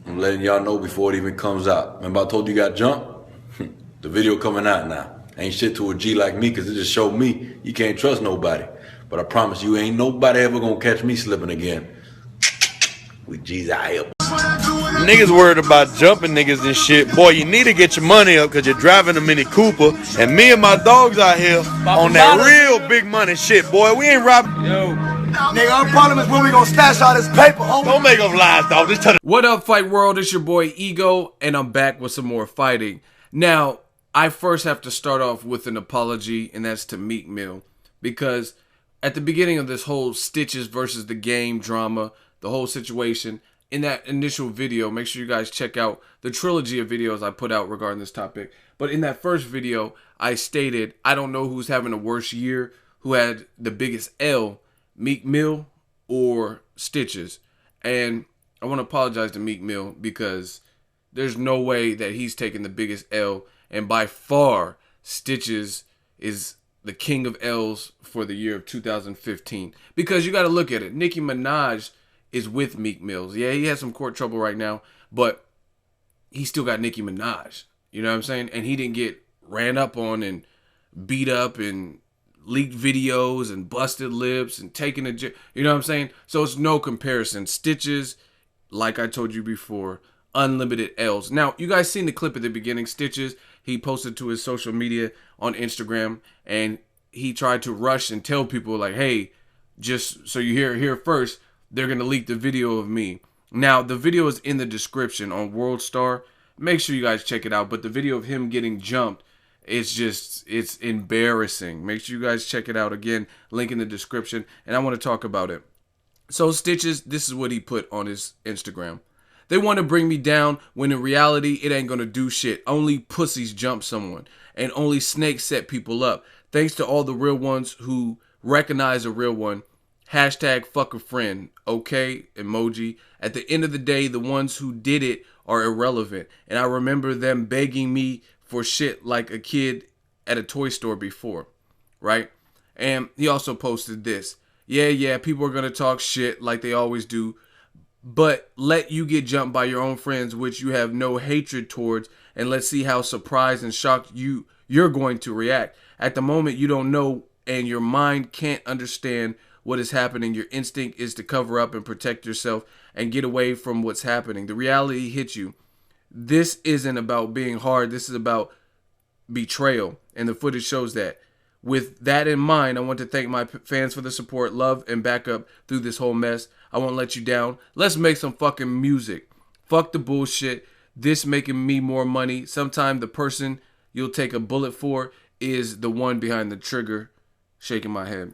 I'm letting y'all know before it even comes out. Remember I told you got jumped? The video coming out now. Ain't shit to a G like me, cause it just showed me you can't trust nobody. But I promise you, ain't nobody ever gonna catch me slipping again. With G's out here. Niggas worried about jumping niggas and shit. Boy, you need to get your money up because you're driving a Mini Cooper. And me and my dogs out here on that real big money shit, boy. We ain't robbing. Yo. Nigga, our problem is when we gonna stash all this paper, homie. Don't make them lies, dog. Just tell them. What up, Fight World? It's your boy Ego, and I'm back with some more fighting. Now, I first have to start off with an apology, and that's to Meek Mill. Because at the beginning of this whole Stitches versus the Game drama, the whole situation, in that initial video, make sure you guys check out the trilogy of videos I put out regarding this topic. But in that first video, I stated, I don't know who's having a worse year, who had the biggest L, Meek Mill or Stitches. And I want to apologize to Meek Mill because there's no way that he's taking the biggest L. And by far, Stitches is the king of L's for the year of 2015. Because you got to look at it. Nicki Minaj is with Meek Mills. Yeah, he has some court trouble right now, but he still got Nicki Minaj. You know what I'm saying? And he didn't get ran up on and beat up and leaked videos and busted lips and taken a jail. You know what I'm saying? So it's no comparison. Stitches, like I told you before, unlimited L's. Now, you guys seen the clip at the beginning. Stitches, he posted to his social media on Instagram, and he tried to rush and tell people like, hey, just so you hear it here first, they're going to leak the video of me. Now, the video is in the description on World Star. Make sure you guys check it out. But the video of him getting jumped, it's embarrassing. Make sure you guys check it out. Again, link in the description. And I want to talk about it. So Stitches, this is what he put on his Instagram. They want to bring me down when in reality, it ain't going to do shit. Only pussies jump someone. And only snakes set people up. Thanks to all the real ones who recognize a real one. Hashtag fuck a friend, okay, emoji. At the end of the day, the ones who did it are irrelevant. And I remember them begging me for shit like a kid at a toy store before, right? And he also posted this. Yeah, people are going to talk shit like they always do, but let you get jumped by your own friends, which you have no hatred towards, and let's see how surprised and shocked you're going to react. At the moment, you don't know, and your mind can't understand what is happening. Your instinct is to cover up and protect yourself and get away from what's happening. The reality hits you. This isn't about being hard. This is about betrayal. And the footage shows that. With that in mind, I want to thank my fans for the support, love, and backup through this whole mess. I won't let you down. Let's make some fucking music. Fuck the bullshit. This making me more money. Sometimes the person you'll take a bullet for is the one behind the trigger. Shaking my head.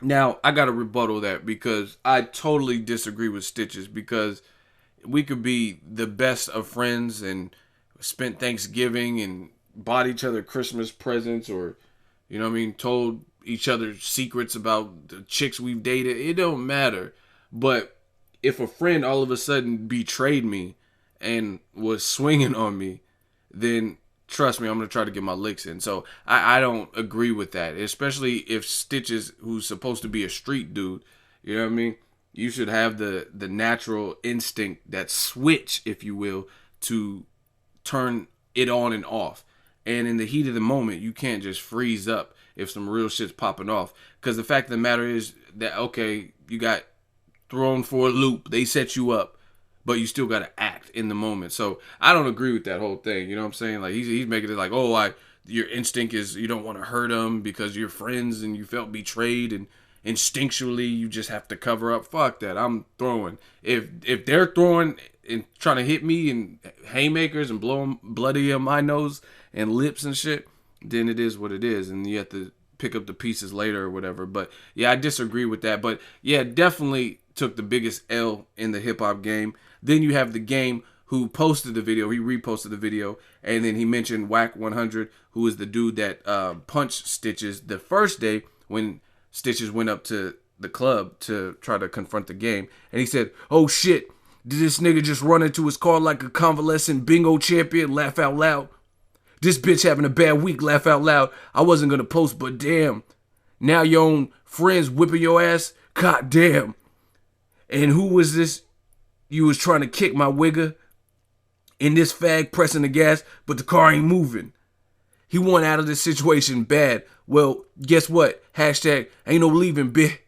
Now, I got to rebuttal that because I totally disagree with Stitches, because we could be the best of friends and spent Thanksgiving and bought each other Christmas presents, or, you know what I mean, told each other secrets about the chicks we've dated. It don't matter. But if a friend all of a sudden betrayed me and was swinging on me, then trust me, I'm going to try to get my licks in. So I don't agree with that, especially if Stitches, who's supposed to be a street dude, you know what I mean? You should have the natural instinct, that switch, if you will, to turn it on and off. And in the heat of the moment, you can't just freeze up if some real shit's popping off. Because the fact of the matter is that, okay, you got thrown for a loop. They set you up. But you still got to act in the moment. So I don't agree with that whole thing. You know what I'm saying? Like he's making it like, oh, your instinct is you don't want to hurt them because you're friends and you felt betrayed, and instinctually you just have to cover up. Fuck that. I'm throwing. If they're throwing and trying to hit me and haymakers and blowing bloody on my nose and lips and shit, then it is what it is. And you have to pick up the pieces later or whatever. But yeah, I disagree with that. But yeah, definitely took the biggest L in the hip hop game. Then you have the Game, who posted the video. He reposted the video, and then he mentioned Whack 100, who is the dude that punched Stitches the first day when Stitches went up to the club to try to confront the Game. And he said, oh shit, did this nigga just run into his car like a convalescent bingo champion? Laugh out loud. This bitch having a bad week, laugh out loud. I wasn't going to post, but damn. Now your own friends whipping your ass? God damn. And who was this? You was trying to kick my wigger? And this fag pressing the gas, but the car ain't moving. He want out of this situation bad. Well, guess what? Hashtag ain't no leaving, bitch.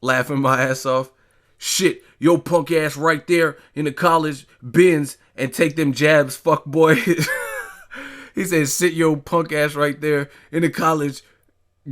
Laughing my ass off. Shit, yo punk ass right there in the college Benz and take them jabs, fuck boy. He said, sit yo punk ass right there in the college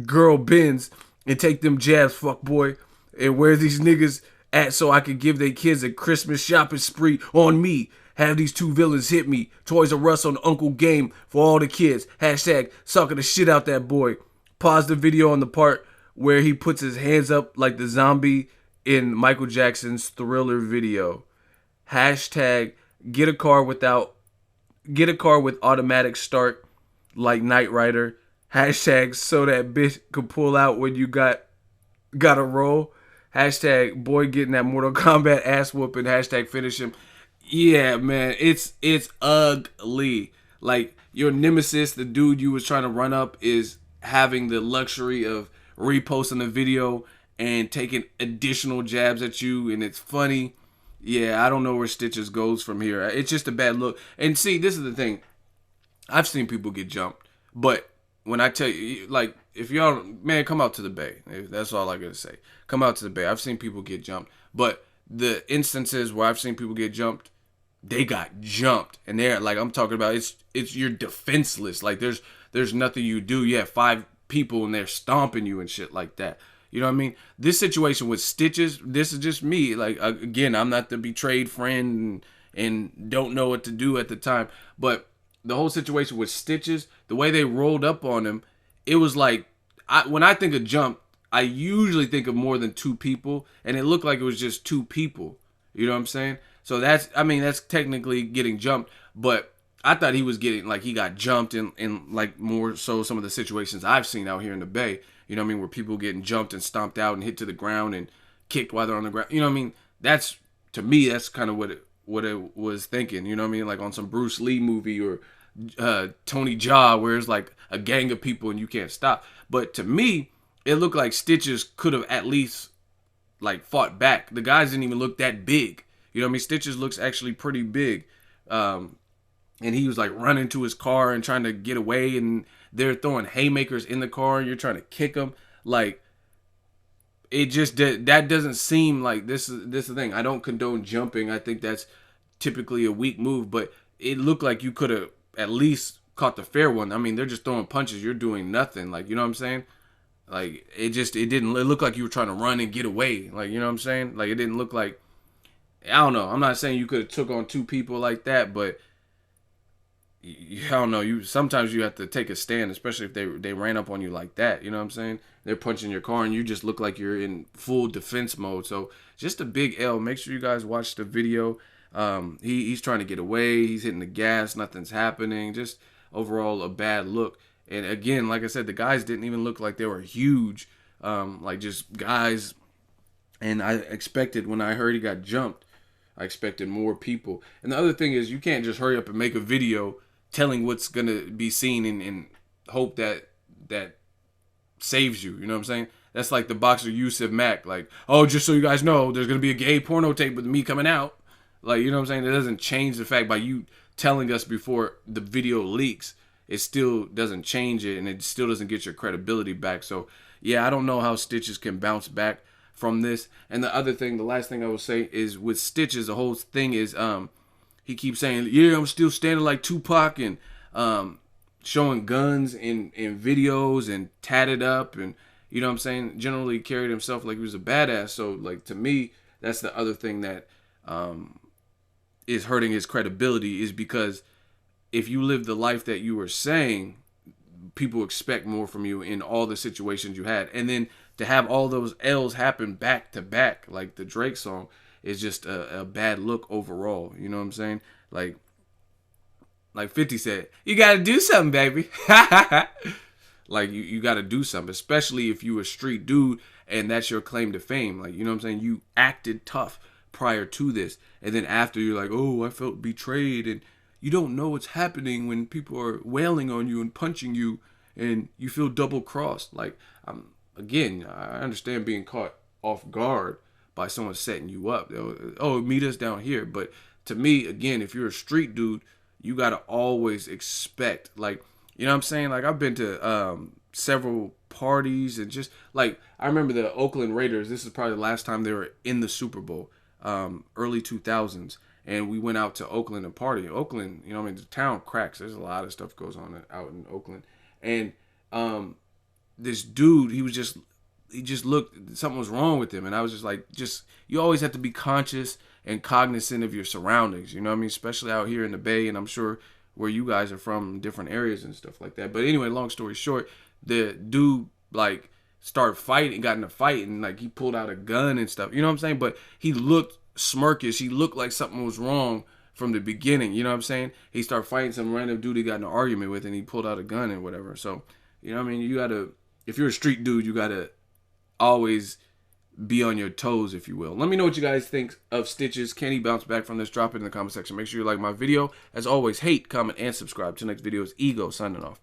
girl Benz and take them jabs, fuck boy. And where these niggas at so I could give their kids a Christmas shopping spree on me. Have these two villains hit me. Toys R Us on Uncle Game for all the kids. Hashtag sucking the shit out that boy. Pause the video on the part where he puts his hands up like the zombie in Michael Jackson's Thriller video. Hashtag get a car with automatic start like Knight Rider. Hashtag so that bitch could pull out when you got a roll. Hashtag boy getting that Mortal Kombat ass whooping. Hashtag finish him. Yeah, man, it's ugly. Like, your nemesis, the dude you was trying to run up, is having the luxury of reposting the video and taking additional jabs at you, and it's funny. Yeah, I don't know where Stitches goes from here. It's just a bad look. And see, this is the thing. I've seen people get jumped, but when I tell you, like, if y'all, man, come out to the Bay. That's all I gotta say. Come out to the Bay. I've seen people get jumped, but the instances where I've seen people get jumped, they got jumped, and they're like, I'm talking about, it's you're defenseless. Like, there's nothing you do. You have 5 people and they're stomping you and shit like that. You know what I mean? This situation with Stitches, this is just me. Like, again, I'm not the betrayed friend and don't know what to do at the time. But the whole situation with Stitches, the way they rolled up on him, it was like, when I think of jump, I usually think of more than 2 people, and it looked like it was just 2 people. You know what I'm saying? So that's technically getting jumped, but I thought he was getting, like, he got jumped in like more so some of the situations I've seen out here in the Bay. You know what I mean? Where people getting jumped and stomped out and hit to the ground and kicked while they're on the ground. You know what I mean? That's, to me, that's kind of what it was thinking. You know what I mean? Like on some Bruce Lee movie or Tony Jaa, where it's like a gang of people and you can't stop. But to me, it looked like Stitches could have at least like fought back. The guys didn't even look that big. You know what I mean? Stitches looks actually pretty big. And he was like running to his car and trying to get away, and they're throwing haymakers in the car and you're trying to kick him. Like, it just that doesn't seem like this is the thing. I don't condone jumping. I think that's typically a weak move, but it looked like you could have at least caught the fair one. I mean, they're just throwing punches. You're doing nothing. Like, you know what I'm saying? Like, it looked like you were trying to run and get away. Like, you know what I'm saying? Like, it didn't look like, I don't know. I'm not saying you could have took on 2 people like that, but I don't know. Sometimes you have to take a stand, especially if they ran up on you like that. You know what I'm saying? They're punching your car and you just look like you're in full defense mode. So just a big L. Make sure you guys watch the video. He's trying to get away. He's hitting the gas. Nothing's happening. Just overall a bad look. And again, like I said, the guys didn't even look like they were huge. Like just guys. And I expected, when I heard he got jumped, I expected more people. And the other thing is, you can't just hurry up and make a video telling what's going to be seen and hope that saves you. You know what I'm saying? That's like the boxer Yusuf Mack. Like, oh, just so you guys know, there's going to be a gay porno tape with me coming out. Like, you know what I'm saying? It doesn't change the fact by you telling us before the video leaks. It still doesn't change it, and it still doesn't get your credibility back. So, yeah, I don't know how Stitches can bounce back from this. And the other thing, the last thing I will say is with Stitches, the whole thing is he keeps saying, yeah, I'm still standing like Tupac, and showing guns in videos and tatted up, and you know what I'm saying, generally carried himself like he was a badass. So like, to me, that's the other thing that is hurting his credibility, is because if you live the life that you were saying, people expect more from you in all the situations you had. And then to have all those L's happen back to back, like the Drake song, is just a bad look overall. You know what I'm saying? Like 50 said, you got to do something, baby. Like, you got to do something, especially if you a street dude and that's your claim to fame. Like, you know what I'm saying? You acted tough prior to this, and then after, you're like, oh, I felt betrayed, and you don't know what's happening when people are wailing on you and punching you, and you feel double crossed. Like, again, I understand being caught off guard by someone setting you up. Oh, meet us down here. But to me, again, if you're a street dude, you gotta always expect, like, you know what I'm saying? Like, I've been to several parties, and just like, I remember the Oakland Raiders. This is probably the last time they were in the Super Bowl, early 2000s, and we went out to Oakland and party. Oakland, you know what I mean? The town cracks. There's a lot of stuff goes on out in Oakland, and this dude, he just looked, something was wrong with him, and I was just like, you always have to be conscious and cognizant of your surroundings, you know what I mean? Especially out here in the Bay, and I'm sure where you guys are from, different areas and stuff like that. But anyway, long story short, the dude like started fighting, got in a fight, and like he pulled out a gun and stuff, you know what I'm saying? But he looked smirkish, he looked like something was wrong from the beginning, you know what I'm saying? He started fighting some random dude he got in an argument with, and he pulled out a gun and whatever. So, you know what I mean? You gotta, if you're a street dude, you gotta always be on your toes, if you will. Let me know what you guys think of Stitches. Can he bounce back from this? Drop it in the comment section. Make sure you like my video. As always, hate, comment, and subscribe. Till next video is Ego signing off.